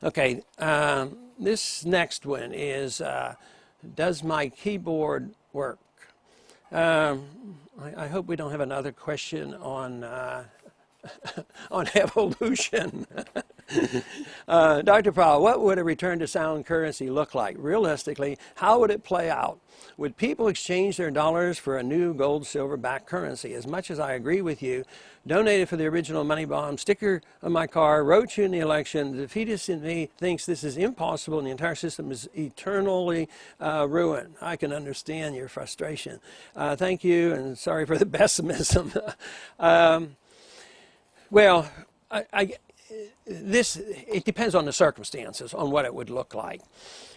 Okay, this next one is, does my keyboard work? I hope we don't have another question on on evolution. Dr. Powell, what would a return to sound currency look like? Realistically, how would it play out? Would people exchange their dollars for a new gold, silver backed currency? As much as I agree with you, donated for the original money bomb, sticker on my car, wrote you in the election, the defeatist in me thinks this is impossible and the entire system is eternally ruined. I can understand your frustration. Thank you, and sorry for the pessimism. Well, it depends on the circumstances, on what it would look like.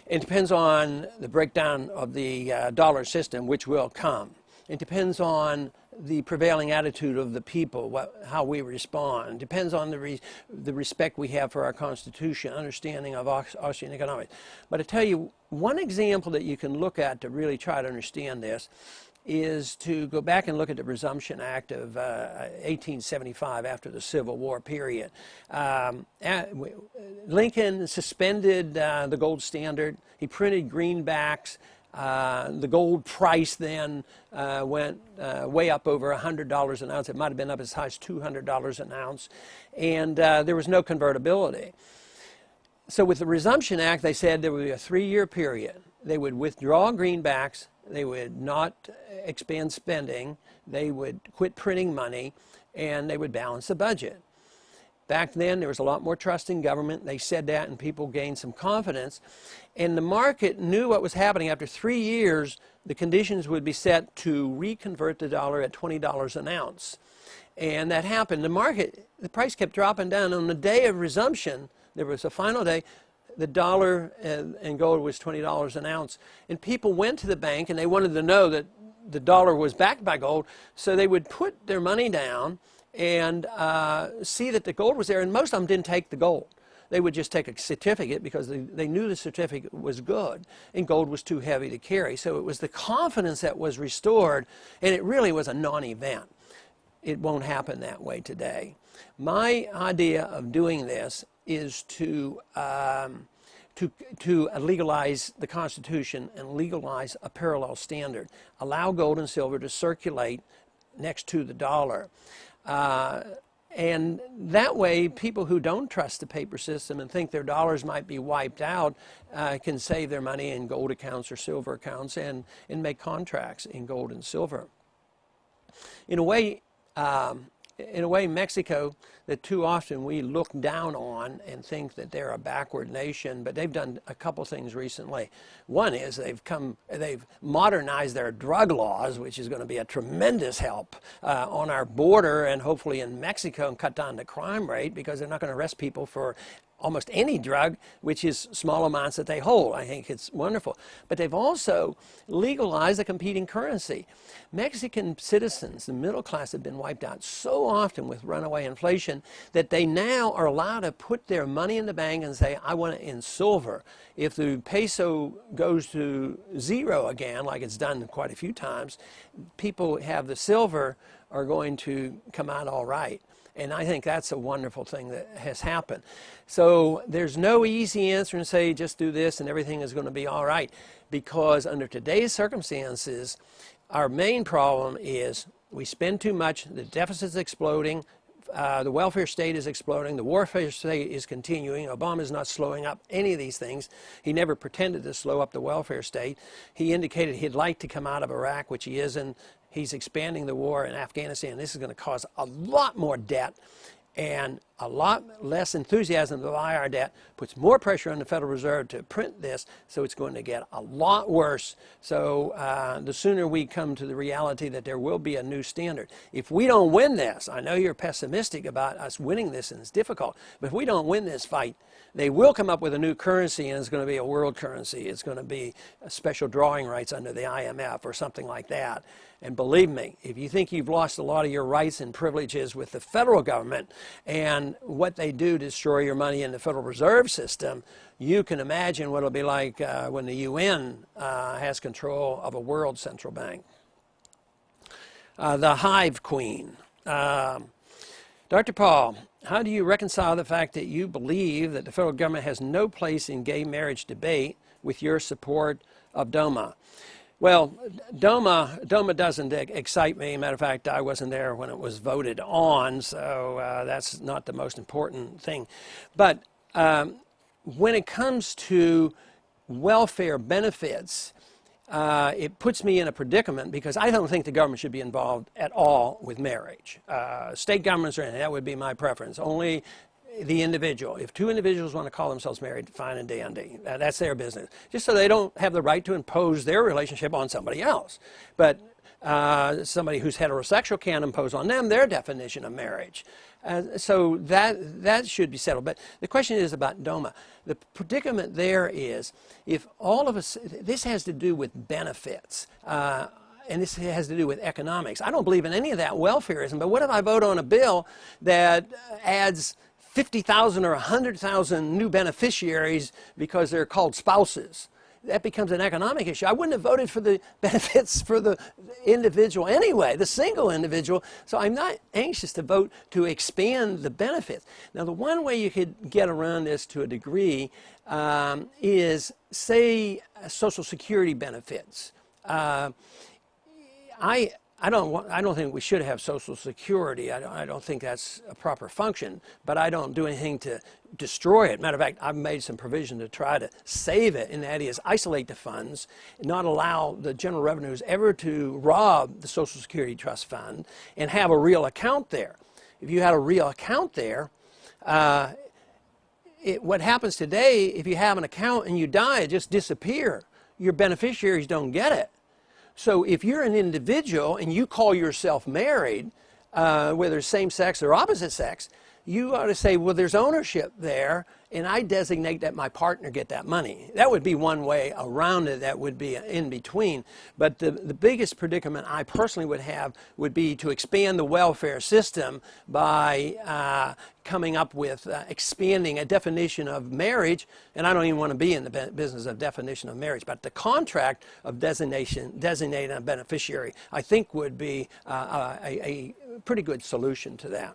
It depends on the breakdown of the dollar system, which will come. It depends on the prevailing attitude of the people, how we respond. It depends on the respect we have for our Constitution, understanding of Austrian economics. But I tell you, one example that you can look at to really try to understand this is to go back and look at the Resumption Act of 1875 after the Civil War period. Lincoln suspended the gold standard. He printed greenbacks. The gold price then went way up over $100 an ounce. It might have been up as high as $200 an ounce. And there was no convertibility. So with the Resumption Act, they said there would be a 3-year period. They would withdraw greenbacks. They would not expand spending, they would quit printing money, and they would balance the budget. Back then, there was a lot more trust in government. They said that, and people gained some confidence. And the market knew what was happening. After 3 years, the conditions would be set to reconvert the dollar at $20 an ounce. And that happened. The price kept dropping down. On the day of resumption, there was a final day, the dollar and gold was $20 an ounce. And people went to the bank and they wanted to know that the dollar was backed by gold. So they would put their money down and see that the gold was there. And most of them didn't take the gold. They would just take a certificate because they knew the certificate was good and gold was too heavy to carry. So it was the confidence that was restored, and it really was a non-event. It won't happen that way today. My idea of doing this is to legalize the Constitution and legalize a parallel standard. Allow gold and silver to circulate next to the dollar. And that way, people who don't trust the paper system and think their dollars might be wiped out can save their money in gold accounts or silver accounts and make contracts in gold and silver. In a way, Mexico, that too often we look down on and think that they're a backward nation, but they've done a couple things recently. One is they've modernized their drug laws, which is going to be a tremendous help on our border and hopefully in Mexico, and cut down the crime rate because they're not going to arrest people for almost any drug, which is small amounts that they hold. I think it's wonderful. But they've also legalized a competing currency. Mexican citizens, the middle class, have been wiped out so often with runaway inflation that they now are allowed to put their money in the bank and say, I want it in silver. If the peso goes to zero again, like it's done quite a few times, people who have the silver are going to come out all right. And I think that's a wonderful thing that has happened. So there's no easy answer and say, just do this and everything is going to be all right. Because under today's circumstances, our main problem is we spend too much, the deficit's exploding, the welfare state is exploding, the warfare state is continuing. Obama's not slowing up any of these things. He never pretended to slow up the welfare state. He indicated he'd like to come out of Iraq, which he isn't. He's expanding the war in Afghanistan. This is going to cause a lot more debt and a lot less enthusiasm to buy our debt, puts more pressure on the Federal Reserve to print this, so it's going to get a lot worse. So the sooner we come to the reality that there will be a new standard. If we don't win this, I know you're pessimistic about us winning this and it's difficult, but if we don't win this fight, they will come up with a new currency and it's going to be a world currency. It's going to be special drawing rights under the IMF or something like that. And believe me, if you think you've lost a lot of your rights and privileges with the federal government and what they do to destroy your money in the Federal Reserve System, you can imagine what it'll be like when the UN has control of a world central bank. The Hive Queen. Dr. Paul, how do you reconcile the fact that you believe that the federal government has no place in gay marriage debate with your support of DOMA? Well, DOMA doesn't excite me. Matter of fact, I wasn't there when it was voted on, so that's not the most important thing. But when it comes to welfare benefits, it puts me in a predicament because I don't think the government should be involved at all with marriage. State governments or anything, that would be my preference. Only the individual. If two individuals want to call themselves married, fine and dandy. That's their business. Just so they don't have the right to impose their relationship on somebody else. But somebody who's heterosexual can't impose on them their definition of marriage. So that should be settled. But the question is about DOMA. The predicament there is, if all of us, this has to do with benefits, and this has to do with economics. I don't believe in any of that welfareism, but what if I vote on a bill that adds 50,000 or 100,000 new beneficiaries because they're called spouses? That becomes an economic issue. I wouldn't have voted for the benefits for the individual anyway, the single individual. So I'm not anxious to vote to expand the benefits. Now, the one way you could get around this to a degree is, say, Social Security benefits. I don't think we should have Social Security. I don't think that's a proper function, but I don't do anything to destroy it. Matter of fact, I've made some provision to try to save it, and that is isolate the funds, not allow the general revenues ever to rob the Social Security Trust Fund, and have a real account there. If you had a real account there, what happens today, if you have an account and you die, it just disappears. Your beneficiaries don't get it. So if you're an individual and you call yourself married, whether same-sex or opposite sex, you ought to say, well, there's ownership there, and I designate that my partner get that money. That would be one way around it. That would be in between. But the biggest predicament I personally would have would be to expand the welfare system by coming up with expanding a definition of marriage. And I don't even want to be in the business of definition of marriage, but the contract of designating a beneficiary, I think, would be a pretty good solution to that.